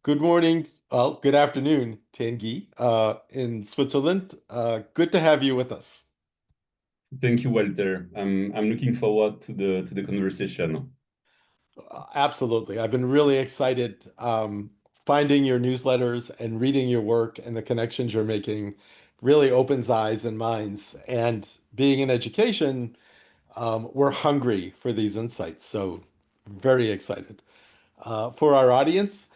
Good morning. Well, good afternoon, Tanguy, in Switzerland. Good to have you with us. Thank you, Walter. I'm looking forward to the conversation. Absolutely. I've been really excited finding your newsletters and reading your work, and the connections you're making really opens eyes and minds. And being in education, we're hungry for these insights. So very excited. For our audience,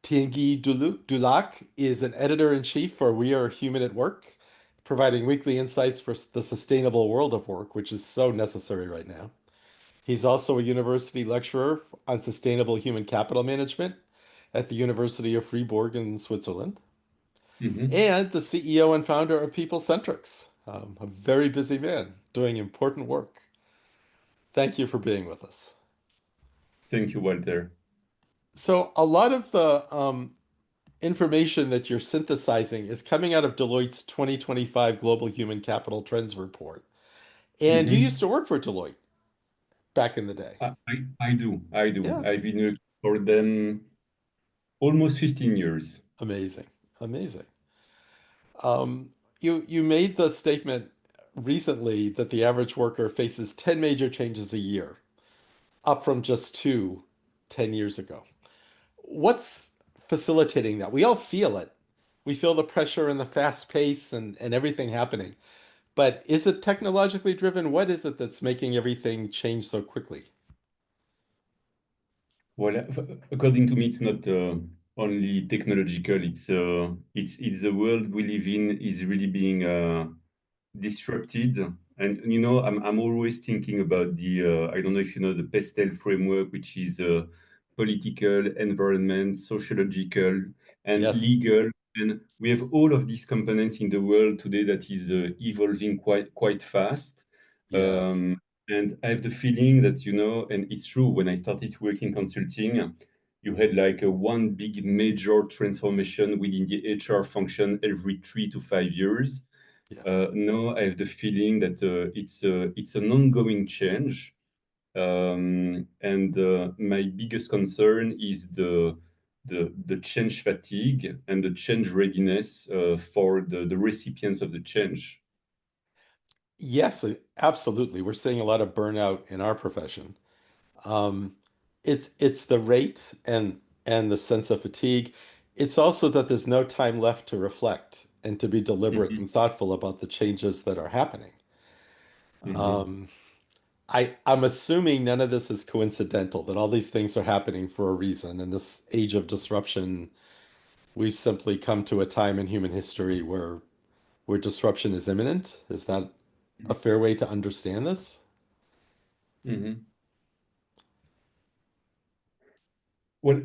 Tanguy Dulac is an editor-in-chief for We Are Human at Work, providing weekly insights for the sustainable world of work, which is so necessary right now. He's also a university lecturer on sustainable human capital management at the University of Fribourg in Switzerland, Mhm. and the CEO and founder of PeopleCentrics, a very busy man doing important work. Thank you for being with us. Thank you, Walter. So, a lot of the information that you're synthesizing is coming out of Deloitte's 2025 Global Human Capital Trends Report. And you used Mhm. to work for Deloitte back in the day. I do. I do. Yeah, I've been working for them almost 15 years. amazing. Amazing. Um, you made the statement recently that the average worker faces 10 major changes a year, up from just two 10 years ago. What's facilitating that? We all feel it. We feel the pressure and the fast pace and everything happening. But is it technologically driven? What is it that's making everything change so quickly? Well, according to me, it's not only technological. It's the world we live in is really being disrupted. And I'm always thinking about the I don't know if you know the pastel framework, which is political, environment, sociological, and Yes. legal. And we have all of these components in the world today that is evolving quite fast. Yes. um, and I have the feeling that and it's true, when I started to work in consulting, you had like a one big major transformation within the HR function every 3 to 5 years. Yeah. No, I have the feeling that it's an ongoing change, and my biggest concern is the change fatigue and the change readiness for the recipients of the change. Yes, absolutely. We're seeing a lot of burnout in our profession. Um, it's the rate and the sense of fatigue. It's also that there's no time left to reflect and to be deliberate Mhm, and thoughtful about the changes that are happening. mhm, Um, I'm assuming none of this is coincidental, that all these things are happening for a reason. In this age of disruption, we've simply come to a time in human history where disruption is imminent. Is that a fair way to understand this? mhm. Well,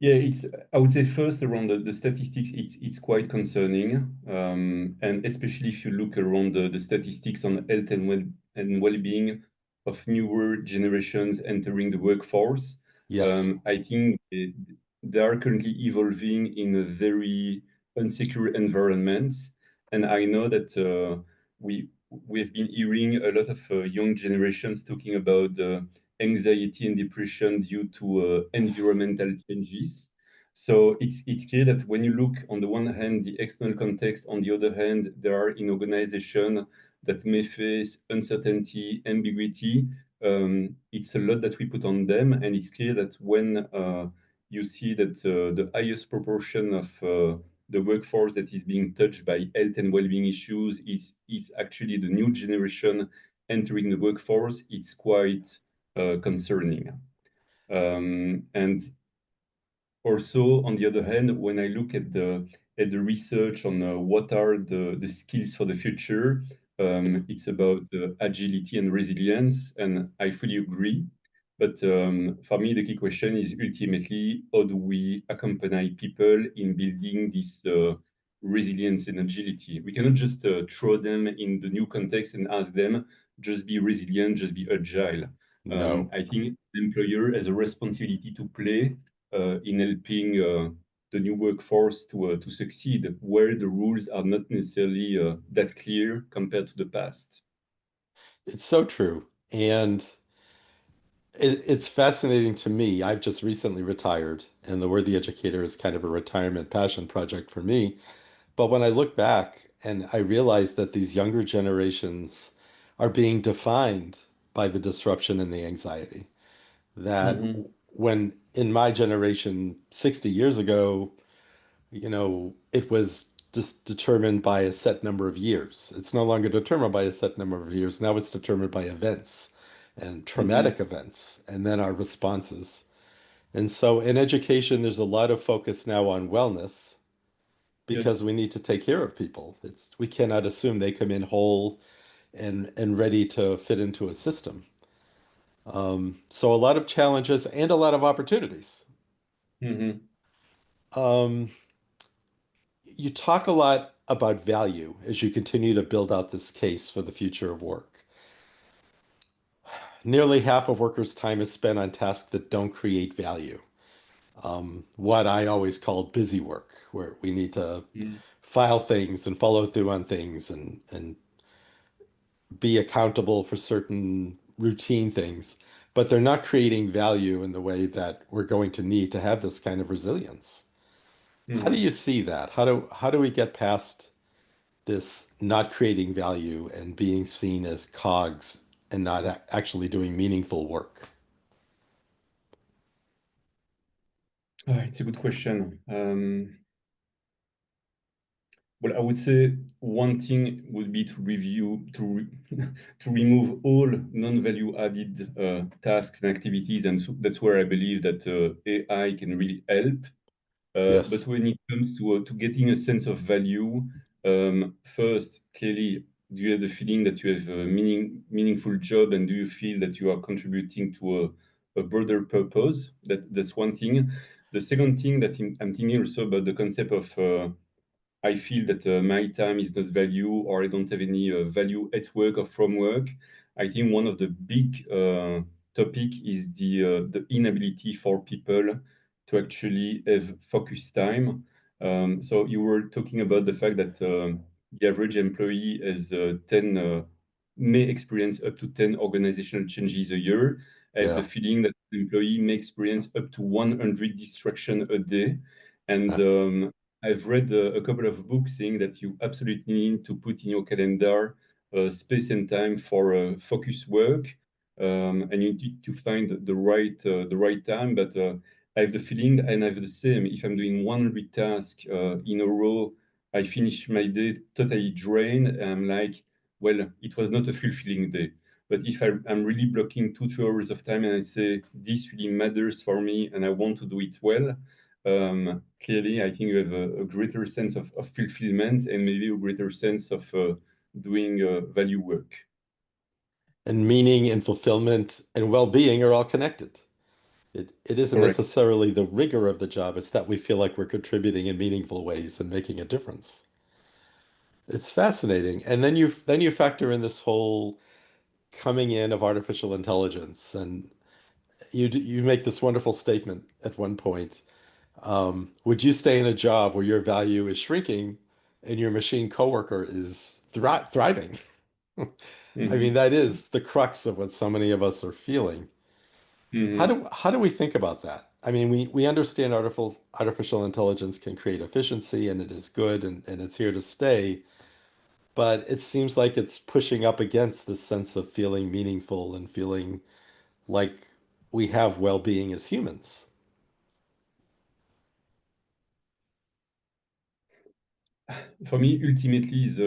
yeah, I would say first around the statistics, it's quite concerning, and especially if you look around the statistics on health and well-being of newer generations entering the workforce. Yes. I think they are currently evolving in a very unsecure environment, and I know that we've been hearing a lot of young generations talking about anxiety and depression due to environmental changes. So it's clear that when you look on the one hand the external context, on the other hand there are in organization that may face uncertainty, ambiguity. It's a lot that we put on them, and it's clear that when you see that the highest proportion of the workforce that is being touched by health and well-being issues is actually the new generation entering the workforce, it's quite concerning. And also, on the other hand, when I look at the research on what are the skills for the future, Yeah. it's about agility and resilience, and I fully agree. But for me, the key question is ultimately how do we accompany people in building this resilience and agility? We cannot just throw them in the new context and ask them just be resilient, just be agile. No. I think the employer has a responsibility to play in helping the new workforce to succeed where the rules are not necessarily that clear compared to the past. It's so true. And It's fascinating to me. I've just recently retired, and the Worthy Educator is kind of a retirement passion project for me. But when I look back and I realize that these younger generations are being defined by the disruption and the anxiety, that Hmm. when in my generation, 60 years ago, it was just determined by a set number of years. It's no longer determined by a set number of years. Now it's determined by events and Hmm. traumatic events, and then our responses. And so in education, there's a lot of focus now on wellness because Yes. we need to take care of people. We cannot assume they come in whole and ready to fit into a system. So a lot of challenges and a lot of opportunities. Hmm. Um, you talk a lot about value as you continue to build out this case for the future of work. Nearly half of workers' time is spent on tasks that don't create value. What I always call busy work, where we need to file things and follow through on things and be accountable for certain routine things, but they're not creating value in the way that we're going to need to have this kind of resilience. How do Hmm. you see that? How do we get past this not creating value and being seen as cogs and not actually doing meaningful work? It's a good question. Well, I would say one thing would be to review, to remove all non-value added tasks and activities, and so that's where I believe that AI can really help. But Yes. when it comes to getting a sense of value, first, clearly, do you have the feeling that you have a meaningful job, and do you feel that you are contributing to a broader purpose? That's one thing. The second thing that I'm thinking also about the concept of I feel that my time is not value, or I don't have any value at work or from work. I think one of the big topic is the inability for people to actually have focus time. So you were talking about the fact that the average employee has 10 may experience up to 10 organizational changes a year. I have the Yeah. feeling that the employee may experience up to 100 distraction a day. And Yeah. I've read a couple of books saying that you absolutely need to put in your calendar space and time for focus work, and you need to find the right time. But I have the feeling, and I have the same. If I'm doing 100 tasks in a row, I finish my day totally drained. And I'm like, well, it was not a fulfilling day. But if I'm really blocking 2 3 hours of time and I say this really matters for me and I want to do it well, clearly, I think you have a greater sense of fulfillment and maybe a greater sense of doing value work. And meaning and fulfillment and well-being are all connected. It isn't Correct. necessarily the rigor of the job, it's that we feel like we're contributing in meaningful ways and making a difference. It's fascinating. And then you factor in this whole coming in of artificial intelligence, and you make this wonderful statement at one point. Would you stay in a job where your value is shrinking and your machine coworker is thriving? I mean, Hmm. that is the crux of what so many of us are feeling. Hmm. How do we think about that? I mean, we understand artificial intelligence can create efficiency and it is good and it's here to stay, but it seems like it's pushing up against the sense of feeling meaningful and feeling like we have well-being as humans. For me, ultimately, is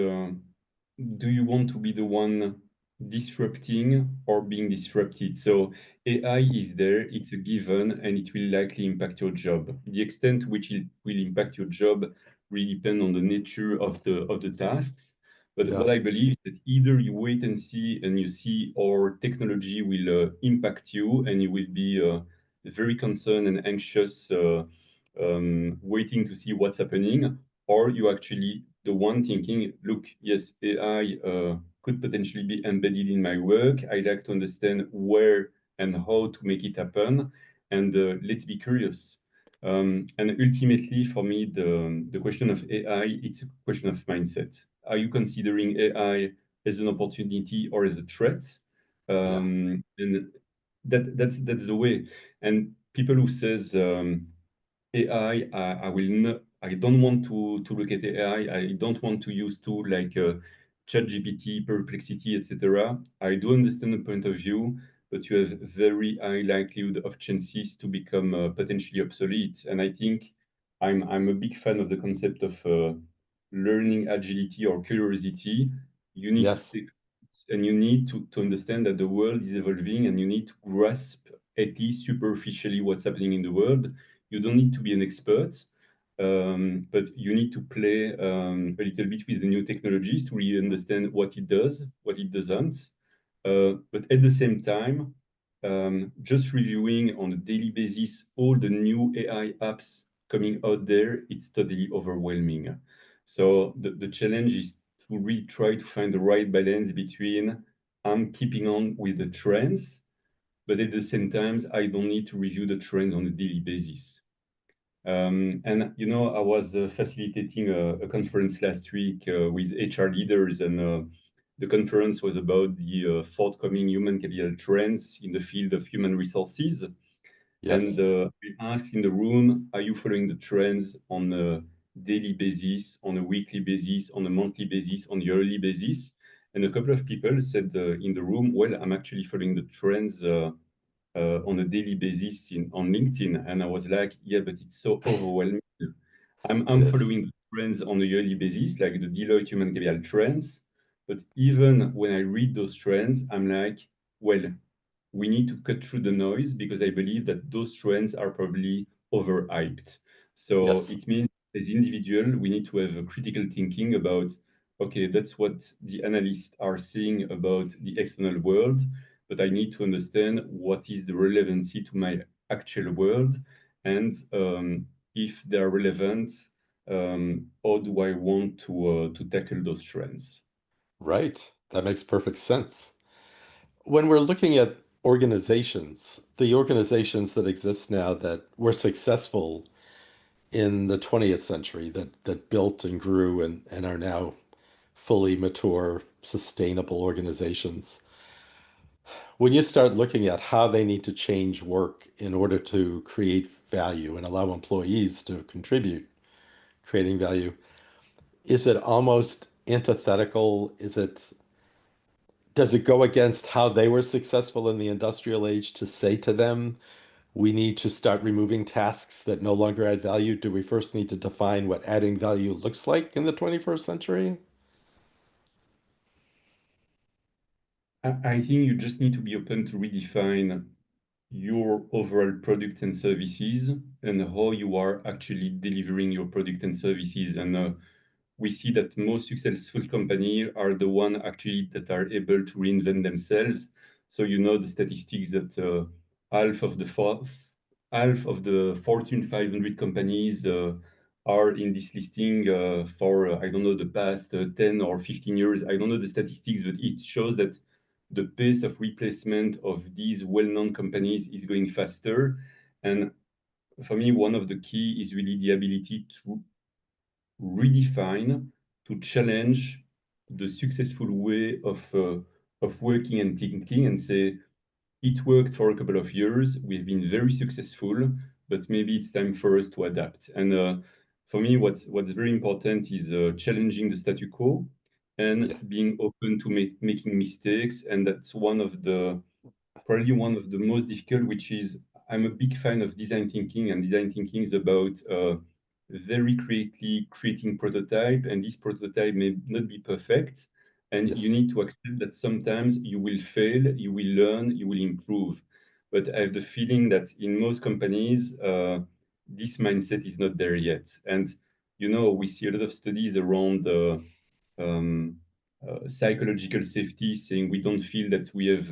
do you want to be the one disrupting or being disrupted? So AI is there, it's a given, and it will likely impact your job. The extent to which it will impact your job really depend on the nature of the tasks. But Yeah, what I believe is that either you wait and see, and you see our technology will impact you, and you will be very concerned and anxious, waiting to see what's happening, or you actually the one thinking, look, yes, AI could potentially be embedded in my work. I like to understand where and how to make it happen, and let's be curious. And ultimately, for me, the question of AI, it's a question of mindset. Are you considering AI as an opportunity or as a threat? yeah. And that's the way. And people who says AI, I will not, I don't want to look at AI. I don't want to use tool like ChatGPT, Perplexity, etc. I do understand the point of view, but you have very high likelihood of chances to become potentially obsolete. And I think I'm a big fan of the concept of learning agility or curiosity. You need to Yes. take and you need to understand that the world is evolving and you need to grasp at least superficially what's happening in the world. You don't need to be an expert, but you need to play a little bit with the new technologies to really understand what it does, what it doesn't. But at the same time, just reviewing on a daily basis all the new AI apps coming out there, it's totally overwhelming. So the challenge is to really try to find the right balance between I'm keeping on with the trends, but at the same time, I don't need to review the trends on a daily basis. And you know, I was facilitating a conference last week with HR leaders, and the conference was about the forthcoming human capital trends in the field of human resources. And Yes. we asked in the room, are you following the trends on a daily basis, on a weekly basis, on a monthly basis, on a yearly basis? And a couple of people said in the room, well, I'm actually following the trends on a daily basis on LinkedIn. And I was like, yeah, but it's so overwhelming. It I'm is. following the trends on a yearly basis, like the Deloitte Human Capital trends. But even when I read those trends, I'm like, well, we need to cut through the noise because I believe that those trends are probably overhyped. So Yes. it means as individual, we need to have a critical thinking about, okay, that's what the analysts are saying about the external world, but I need to understand what is the relevancy to my actual world and if they're relevant, how do I want to tackle those trends? Right. That makes perfect sense. When we're looking at organizations, the organizations that exist now that were successful in the 20th century, that built and grew and are now fully mature, sustainable organizations, when you start looking at how they need to change work in order to create value and allow employees to contribute, creating value, is it almost antithetical? Does it go against how they were successful in the industrial age to say to them, we need to start removing tasks that no longer add value? Do we first need to define what adding value looks like in the 21st century? I think you just need to be open to redefine your overall products and services and how you are actually delivering your product and services. And we see that most successful companies are the one actually that are able to reinvent themselves. So you know the statistics that half of the half of the Fortune 500 companies are in this listing for I don't know the past 10 or 15 years. I don't know the statistics, but it shows that the pace of replacement of these well-known companies is going faster. And for me, one of the key is really the ability to redefine, to challenge the successful way of working and thinking and say, it worked for a couple of years, we've been very successful, but maybe it's time for us to adapt. And for me, what's very important is challenging the statu quo and Yeah. being open to making mistakes. And that's one of the probably one of the most difficult, which is I'm a big fan of design thinking, and design thinking is about very creatively creating prototype, and this prototype may not be perfect, and you Yes. need to accept that sometimes you will fail, you will learn, you will improve. But I have the feeling that in most companies, this mindset is not there yet. And you know, we see a lot of studies around um, psychological safety, saying we don't feel that we have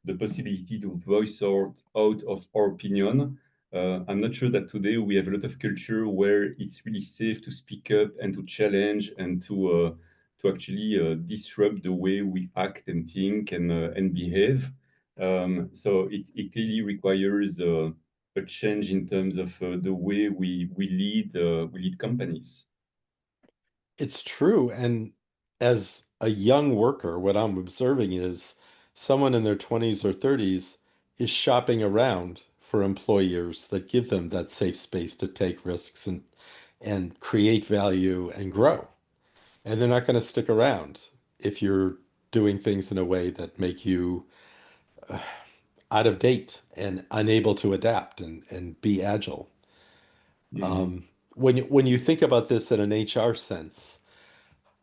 the possibility to voice out of our opinion. I'm not sure that today we have a lot of culture where it's really safe to speak up and to challenge and to actually disrupt the way we act and think and behave. So it clearly requires a change in terms of the way we lead companies. It's true. And as a young worker, what I'm observing is someone in their 20s or 30s is shopping around for employers that give them that safe space to take risks and create value and grow. And they're not going to stick around if you're doing things in a way that make you out of date and unable to adapt and be agile. Mhm. When you think about this in an HR sense,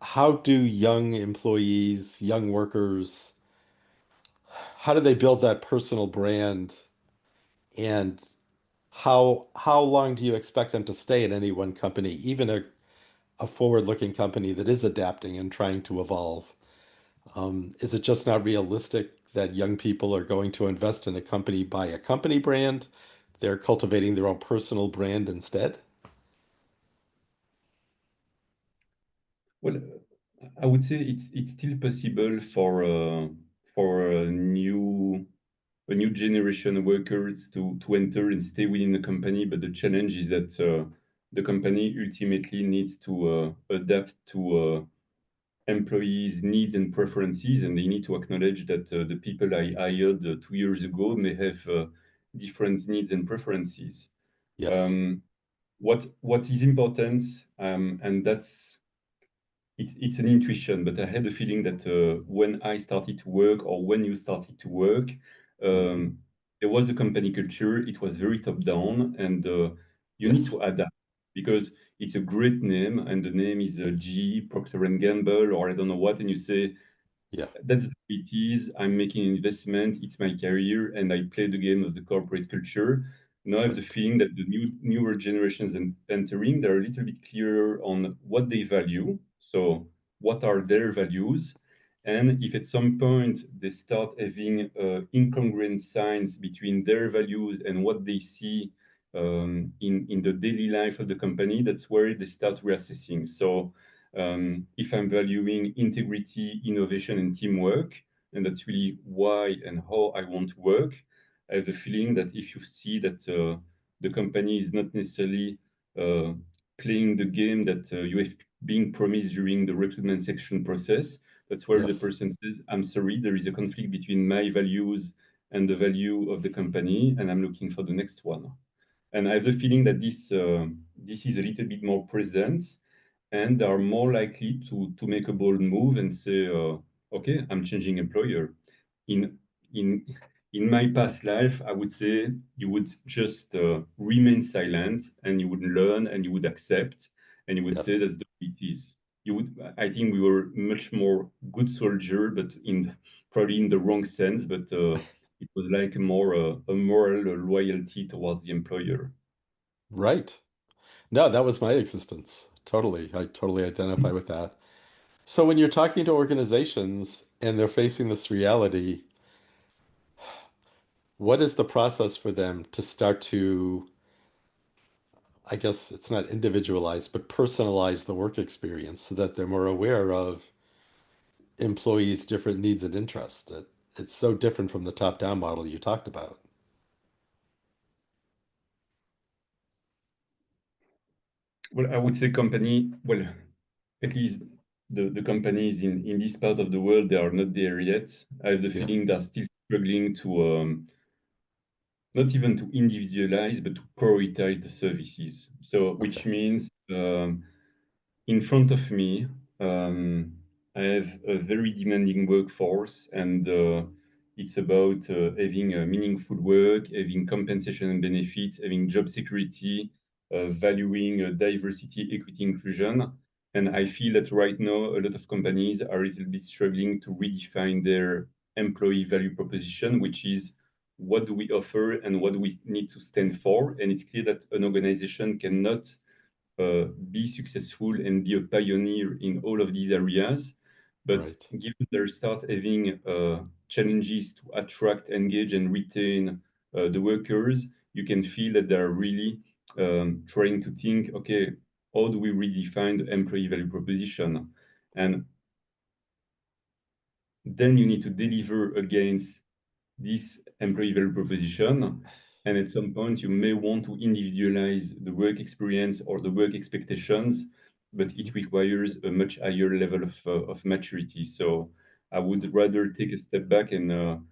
how do young employees, young workers, how do they build that personal brand and how long do you expect them to stay at any one company, even a forward-looking company that is adapting and trying to evolve? Is it just not realistic that young people are going to invest in a company by a company brand? They're cultivating their own personal brand instead? Well, I would say it's still possible for a new generation of workers to enter and stay within the company, but the challenge is that the company ultimately needs to adapt to employees' needs and preferences, and they need to acknowledge that the people I hired 2 years ago may have different needs and preferences. Yes. Um, what is important, and it's an intuition, but I had a feeling that when I started to work, or when you started to work, Hmm. um, there was a company culture. It was very top down, and you need Yes. to adapt because it's a great name, and the name is G Procter and Gamble, or I don't know what, and you say Yeah. that's the way it is. I'm making an investment. It's my career, and I play the game of the corporate culture. Now I have the Right. feeling that the newer generations entering, they're a little bit clearer on what they value. So what are their values? And if at some point they start having incongruent signs between their values and what they see in the daily life of the company, that's where they start reassessing. So if I'm valuing integrity, innovation, and teamwork, and that's really why and how I want to work, I have the feeling that if you see that the company is not necessarily uh, playing the game that you have been promised during the recruitment section process, that's where the Yes. person says, I'm sorry, there is a conflict between my values and the value of the company, and I'm looking for the next one. And I have the feeling that this is a little bit more present, and are more likely to make a bold move and say, okay, I'm changing employer. In in in my past life, I would say you would just remain silent and you would learn and you would accept and you would say Yes. that's the way it is. You would, I think we were much more good soldier, but probably in the wrong sense. But it was like more a moral loyalty towards the employer. Right. No, that was my existence. Totally. I totally identify with that. So when you're talking to organizations and they're facing this reality, what is the process for them to start to, I guess it's not individualize, but personalize the work experience so that they're more aware of employees' different needs and interests? It's so different from the top-down model you talked about. Well, I would say company, well, at least the companies in this part of the world, they are not there yet. I have the Yeah. feeling they're still struggling to not even to individualize, but to prioritize the services. So, which Okay. means in front of me, I have a very demanding workforce, and it's about having meaningful work, having compensation and benefits, having job security, valuing diversity, equity, inclusion. And I feel that right now, a lot of companies are a little bit struggling to redefine their employee value proposition, which is what do we offer and what do we need to stand for. And it's clear that an organization cannot be successful and be a pioneer in all of these areas. But Right. given they start having challenges to attract, engage, and retain the workers, you can feel that they're really trying to think, okay, how do we redefine the employee value proposition? And then you need to deliver against this employee value proposition. And at some point, you may want to individualize the work experience or the work expectations, but Mhm. it requires a much higher level of maturity. So I would rather take a step back and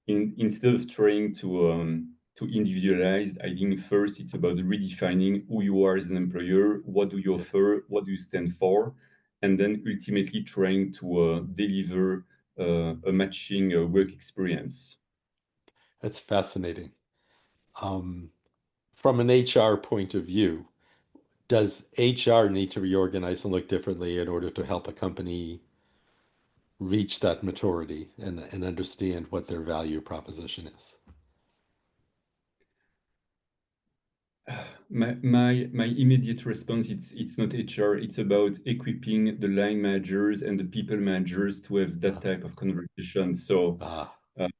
instead of trying to individualize, I think first it's about redefining who you are as an employer, what do you Yeah, offer, what do you stand for, and then ultimately trying to deliver a matching work experience. that's fascinating. Um, from an HR point of view, does HR need to reorganize and look differently in order to help a company reach that maturity and understand what their value proposition is? My immediate response, it's not HR, it's about equipping the line managers and the people managers to have that Uh, type of conversation. So ah, um,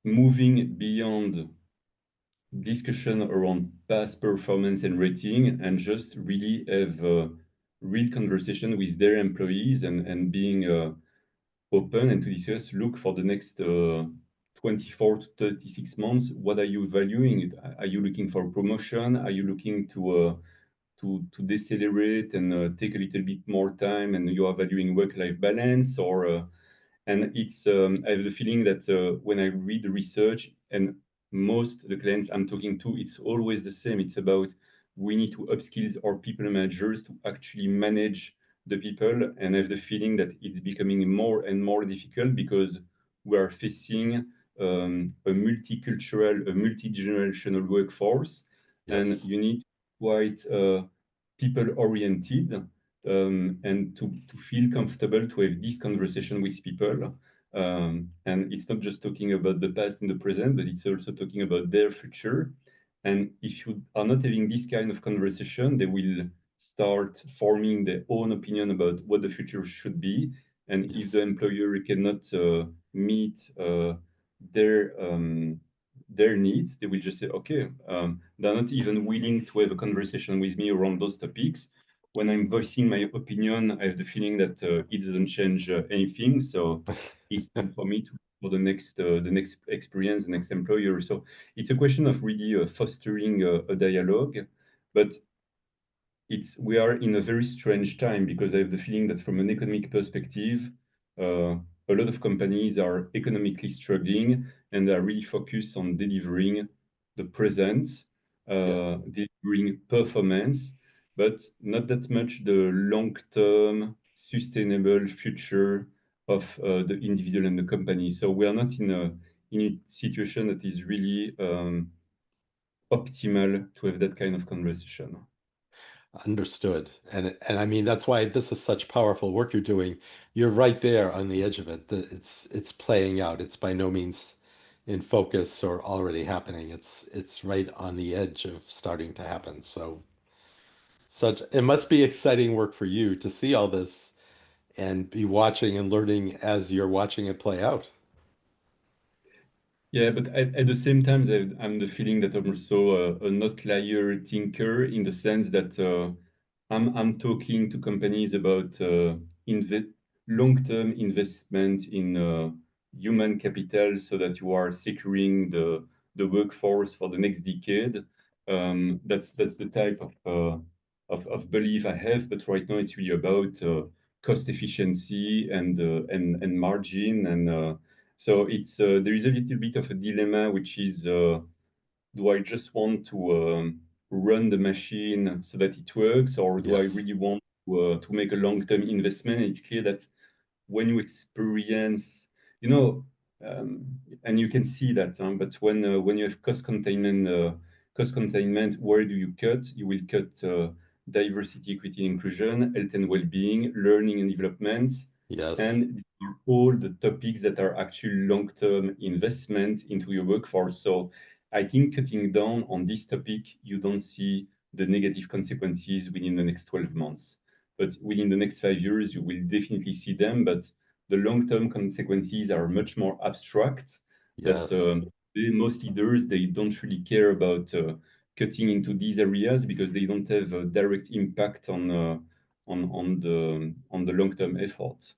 moving beyond discussion around past performance and rating and just really have a real conversation with their employees and being open and to discuss, look, for the next 24 to 36 months, what are you valuing? Are you looking for promotion? Are you looking to decelerate and take a little bit more time and you are valuing work-life balance? Or and it's I have the feeling that when I read the research and most the clients I'm talking to, it's always the same. It's about we need to upskill our people managers to actually manage the people, and I have the feeling that it's becoming more and more difficult because we are facing a multicultural, a multi-generational workforce, and yes. you need quite people oriented and to feel comfortable to have this conversation with people. And it's not just talking about the past and the present, but it's also talking about their future. And if you are not having this kind of conversation, they will start forming their own opinion about what the future should be. And if the Yes. employer cannot meet their their needs, they will just say, okay, they're not even willing to have a conversation with me around those topics. When I'm voicing my opinion, I have the feeling that it doesn't change anything. So it's time for me to for the next experience, the next employer. So it's a question of really fostering a dialogue, but it's we are in a very strange time because I have the feeling that from an economic perspective, a lot of companies are economically struggling and are really focused on delivering the present, Yeah, delivering performance, but not that much the long-term sustainable future of the individual and the company. So we are not in a situation that is really optimal to have that kind of conversation. understood. And I mean that's why this is such powerful work you're doing. You're right there on the edge of it. It's playing out. It's by no means in focus or already happening. It's right on the edge of starting to happen. So such it must be exciting work for you to see all this and be watching and learning as you're watching it play out. Yeah, but at the same time, I'm the feeling that I'm also an outlier thinker in the sense that I'm talking to companies about long-term investment in human capital so that you are securing the workforce for the next decade. That's the type of belief I have, but right now it's really about cost efficiency and margin and so it's there is a little bit of a dilemma, which is do I just want to run the machine so that it works, or do I Yes. really want to make a long-term investment? And it's clear that when you experience, you know, um, and you can see that, but when you have cost containment, where do you cut? You will cut diversity, equity, inclusion, health and well-being, learning and development, Yes. and these are all the topics that are actually long-term investment into your workforce. So I think cutting down on this topic, you don't see the negative consequences within the next 12 months. But within the next 5 years, you will definitely see them. But the long-term consequences are much more abstract. That Yes. most leaders they don't really care about cutting into these areas because they don't have a direct impact on the long-term effort.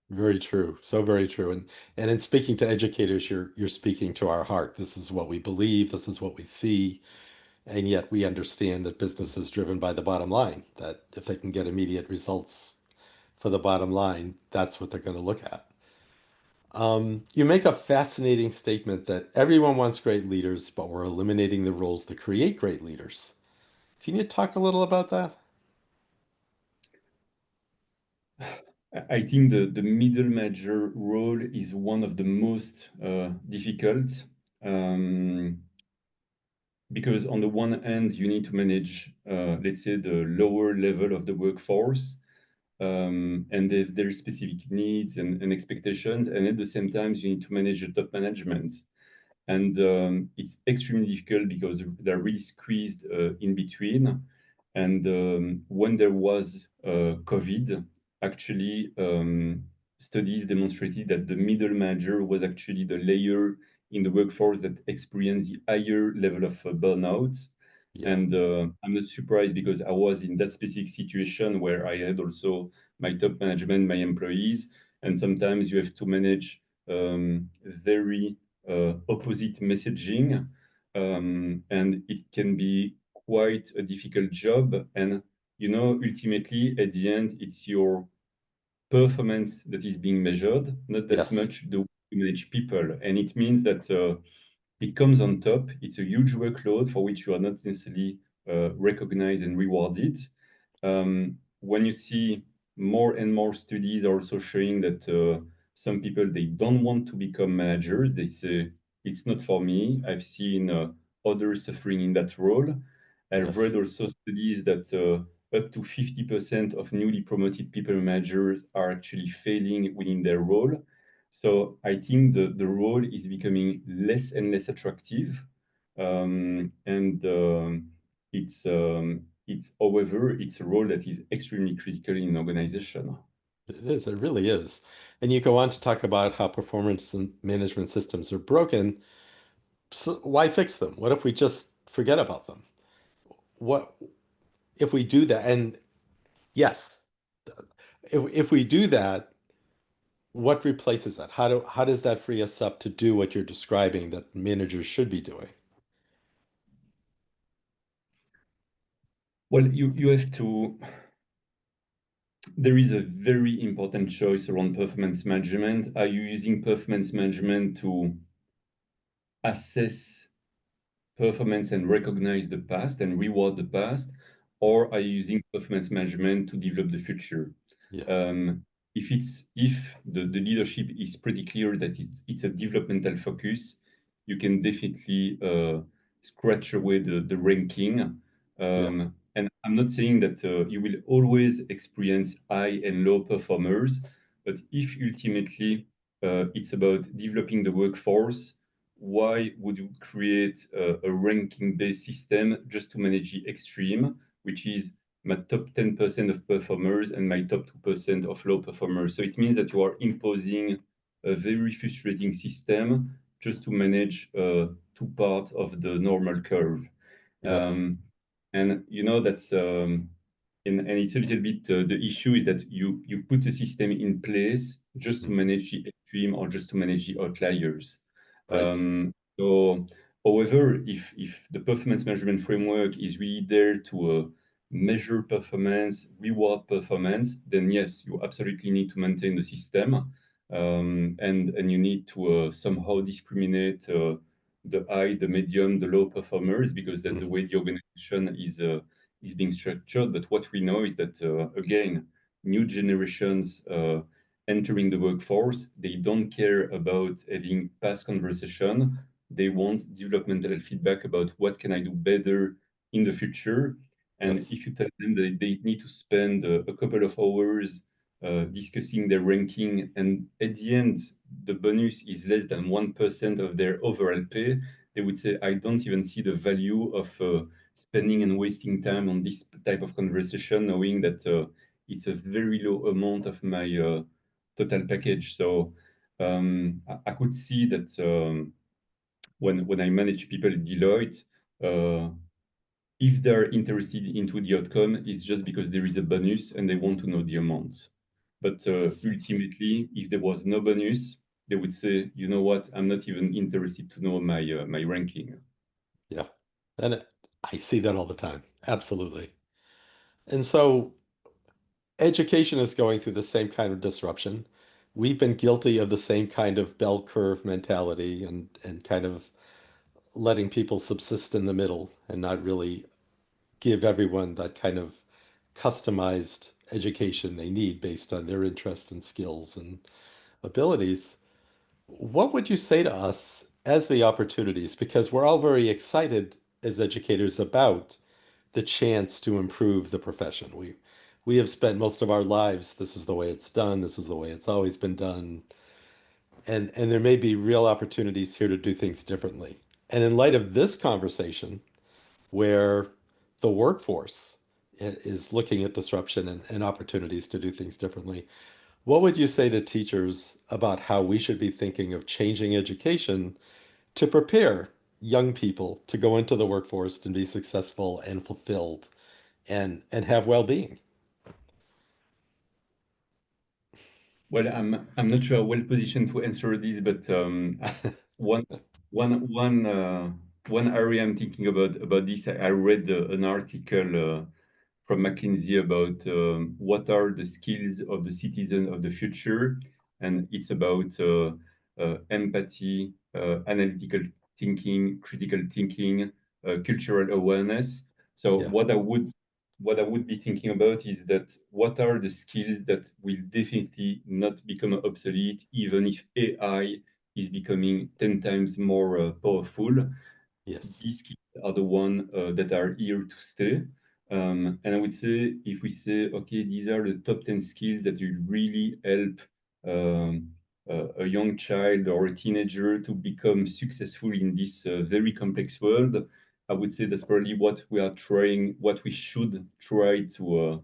Very true. So very true. And in speaking to educators, you're speaking to our heart. This is what we believe, this is what we see, and yet we understand that business is driven by the bottom line, that if they can get immediate results for the bottom line, that's what they're going to look at. You make a fascinating statement that everyone wants great leaders, but we're eliminating the roles that create great leaders. Can you talk a little about that? I think the middle manager role is one of the most difficult because on the one hand, you need to manage, let's say, the lower level of the workforce, and they have their specific needs and expectations, and at the same time, you need to manage the top management. And it's extremely difficult because they're really squeezed in between. And when there was COVID, actually, studies demonstrated that the middle manager was actually the layer in the workforce that experienced the higher level of burnout. Yeah. And I'm not surprised because I was in that specific situation where I had also my top management, my employees, and sometimes you have to manage very opposite messaging, and it can be quite a difficult job. And ultimately, at the end, it's your performance that is being measured, not that Yes. much the way you manage people. And it means that it comes on top. It's a huge workload for which you are not necessarily recognized and rewarded. When you see more and more studies are also showing that some people they don't want to become managers. They say it's not for me. I've seen others suffering in that role. I've read Yes. also studies that up to 50% of newly promoted people managers are actually failing within their role. So I think the role is becoming less and less attractive, and however, it's a role that is extremely critical in an organization. It is. It really is. And you go on to talk about how performance and management systems are broken. So why fix them? What if we just forget about them? What if we do that? And yes, if we do that, what replaces that? How does that free us up to do what you're describing that managers should be doing? Well, you have to. There is a very important choice around performance management. Are you using performance management to assess performance and recognize the past and reward the past, Yeah. or are you using performance management to develop the future? Yeah. If the leadership is pretty clear that it's a developmental focus, you can definitely scratch away the ranking. Yeah. And I'm not saying that you will always experience high and low performers, but if ultimately it's about developing the workforce, why would you create a ranking-based system just to manage the extreme, which is my top 10% of performers and my top 2% of low performers? So it means that you are imposing a very frustrating system just to manage two parts of the normal curve. Yes. Um, and that's and it's a little bit the issue is that you put a system in place just to Mhm. manage the extreme or just to manage the outliers. Right. So, however, if the performance management framework is really there to measure performance, reward performance, then yes, you absolutely need to maintain the system, and you need to somehow discriminate the high, the medium, the low performers because that's the Mhm. way the organization is being structured. But what we know is that again, new generations entering the workforce, they don't care about having past conversation. They want developmental feedback about what can I do better in the future. And Yes. if you tell them that they need to spend a couple of hours discussing their ranking, and at the end, the bonus is less than 1% of their overall pay, they would say, I don't even see the value of spending and wasting time on this type of conversation, knowing that it's a very low amount of my total package. So I could see that when I manage people at Deloitte, uh, if they're interested into the outcome, it's just because there is a bonus and they want to know the amount. But Yes. ultimately, if there was no bonus, they would say, you know what, I'm not even interested to know my ranking. Yeah. And I see that all the time. Absolutely. And so education is going through the same kind of disruption. we've been guilty of the same kind of bell curve mentality and kind of letting people subsist in the middle and not really give everyone that kind of customized education they need based on their interest and skills and abilities. What would you say to us as the opportunities? Because we're all very excited as educators about the chance to improve the profession. We have spent most of our lives, this is the way it's done, this is the way it's always been done. And there may be real opportunities here to do things differently. And in light of this conversation, where the workforce is looking at disruption and opportunities to do things differently, what would you say to teachers about how we should be thinking of changing education to prepare young people to go into the workforce and be successful and fulfilled and have well-being? Well, I'm not sure well positioned to answer this, but one one one one area I'm thinking about this, I read an article from McKinsey about what are the skills of the citizen of the future, and it's about empathy, analytical thinking, critical thinking, cultural awareness. So Yeah, what I would be thinking about is that what are the skills that will definitely not become obsolete, even if AI is becoming 10 times more powerful. yes, These skills are the ones that are here to stay. And I would say, if we say, okay, these are the top 10 skills that will really help um, a young child or a teenager to become successful in this very complex world, I would say that's probably what we are trying, what we should try to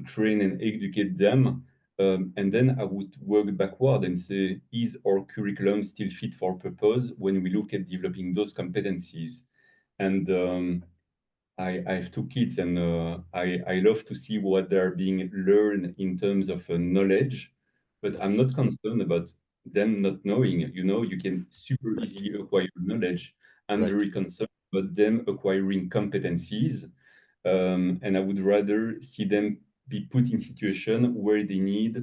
train and educate them. And then I would work backward and say, is our curriculum still fit for purpose when we look at developing those competencies? And I have two kids, and I love to see what they're being learned in terms of knowledge, but I'm yes, not concerned about them not knowing. You know, you can super right, easily acquire knowledge. I'm right, very concerned about them acquiring competencies, and I would rather see them be put in situation where they need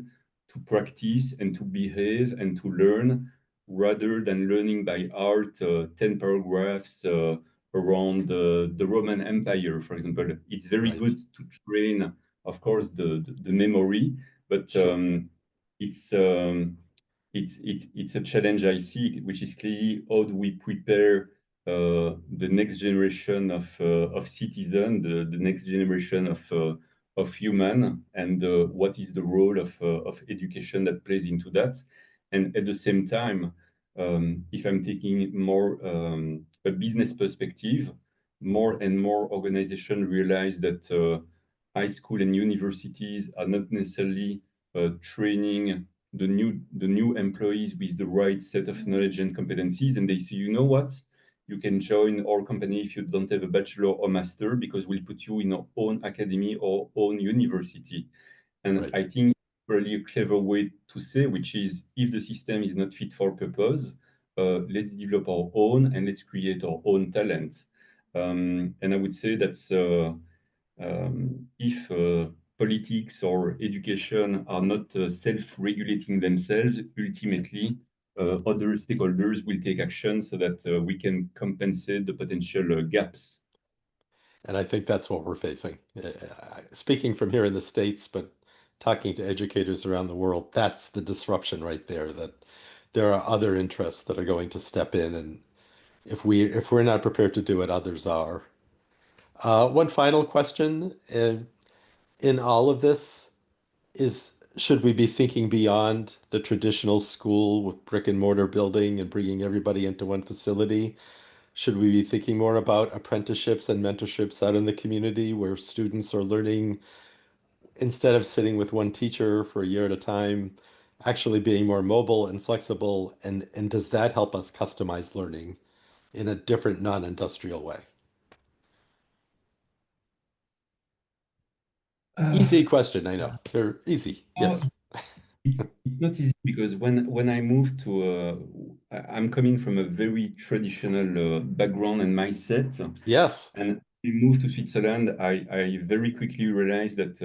to practice and to behave and to learn rather than learning by heart 10 paragraphs around the Roman Empire, for example. It's very right. good to train, of course, the memory, but Sure. it's a challenge I see, which is clearly how do we prepare the next generation of citizen, the next generation of human, and what is the role of education that plays into that. And at the same time, if I'm taking more a business perspective, more and more organizations realize that high school and universities are not necessarily training the new employees with the right set of knowledge and competencies, and they say, you know what, you can join our company if you don't have a bachelor or master because we'll put you in our own academy or own university. And I Right. think really a clever way to say, which is if the system is not fit for purpose, let's develop our own and let's create our own talent. And I would say that's if politics or education are not self-regulating themselves, ultimately other stakeholders will take action so that we can compensate the potential gaps. And I think that's what we're facing. Speaking from here in the States, but talking to educators around the world, that's the disruption right there, that there are other interests that are going to step in, and if we're not prepared to do it, others are. One final question, in all of this is should we be thinking beyond the traditional school with brick and mortar building and bringing everybody into one facility? Should we be thinking more about apprenticeships and mentorships out in the community where students are learning instead of sitting with one teacher for a year at a time, actually being more mobile and flexible? And does that help us customize learning in a different non-industrial way? Uh, Easy question, I know. They're easy. oh, Yes. it's not easy because when I moved to, I'm coming from a very traditional background and mindset, Yes. and we moved to Switzerland. I very quickly realized that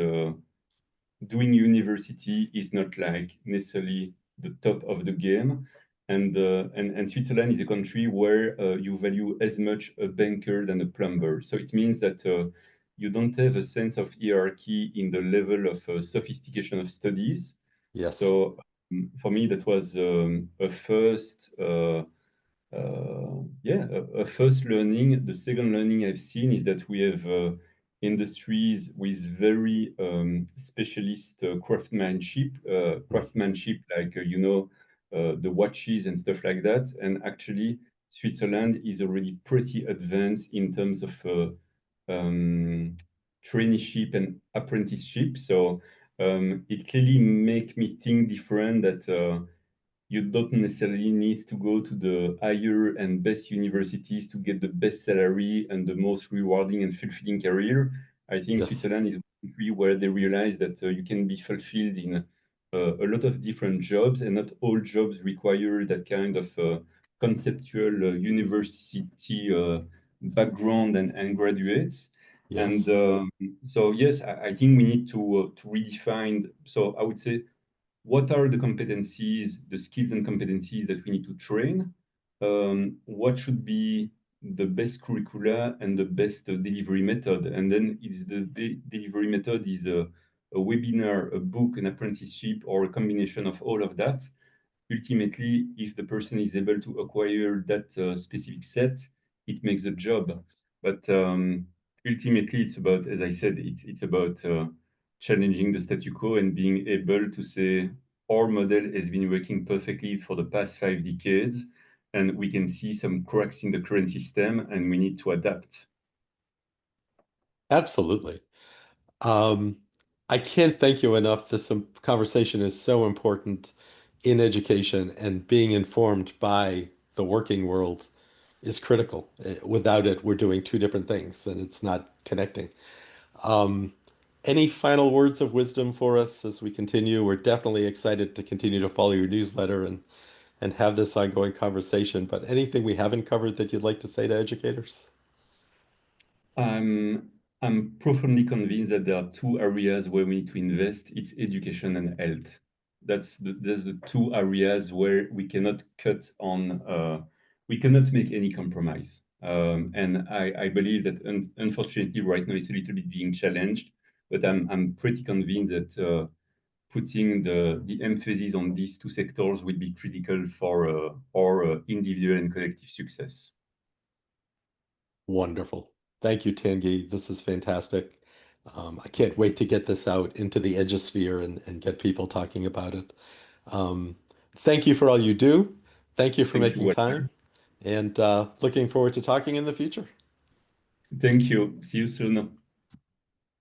doing university is not like necessarily the top of the game. And Switzerland is a country where you value as much a banker than a plumber. So it means that you don't have a sense of hierarchy in the level of sophistication of studies. Yes. So for me, that was a first a first learning. The second learning I've seen is that we have industries with very specialist craftsmanship, like the watches and stuff like that. And actually, Switzerland is already pretty advanced in terms of um, traineeship and apprenticeship. So it clearly make me think different that. You don't necessarily need to go to the higher and best universities to get the best salary and the most rewarding and fulfilling career. I think Yes. Switzerland is a country where they realize that you can be fulfilled in a lot of different jobs, and not all jobs require that kind of conceptual university background and graduates. And Yes. so, yes, I think we need to redefine. So, I would say what are the competencies, the skills and competencies that we need to train? What should be the best curricula and the best delivery method? And then is the delivery method is a webinar, a book, an apprenticeship, or a combination of all of that. Ultimately, if the person is able to acquire that specific set, it makes a job. But ultimately, it's about, as I said, it's about challenging the statu quo and being able to say our model has been working perfectly for the past 5 decades, and we can see some cracks in the current system, and we need to adapt. Absolutely. Um, I can't thank you enough. This conversation is so important in education, and being informed by the working world is critical. Without it, we're doing two different things and it's not connecting. Um, any final words of wisdom for us as we continue? We're definitely excited to continue to follow your newsletter and have this ongoing conversation. But anything we haven't covered that you'd like to say to educators? I'm I'm profoundly convinced that there are two areas where we need to invest. It's education and health. That's the two areas where we cannot cut on. We cannot make any compromise. And I believe that unfortunately right now it's a little bit being challenged, but I'm pretty convinced that putting the emphasis on these two sectors will be critical for our individual and collective success. Wonderful. Thank you, Tanguy. This is fantastic. I can't wait to get this out into the edusphere and get people talking about it. Um, Thank you for all you do. Thank you for Thank you, making Walter. time, and looking forward to talking in the future. Thank you. See you soon.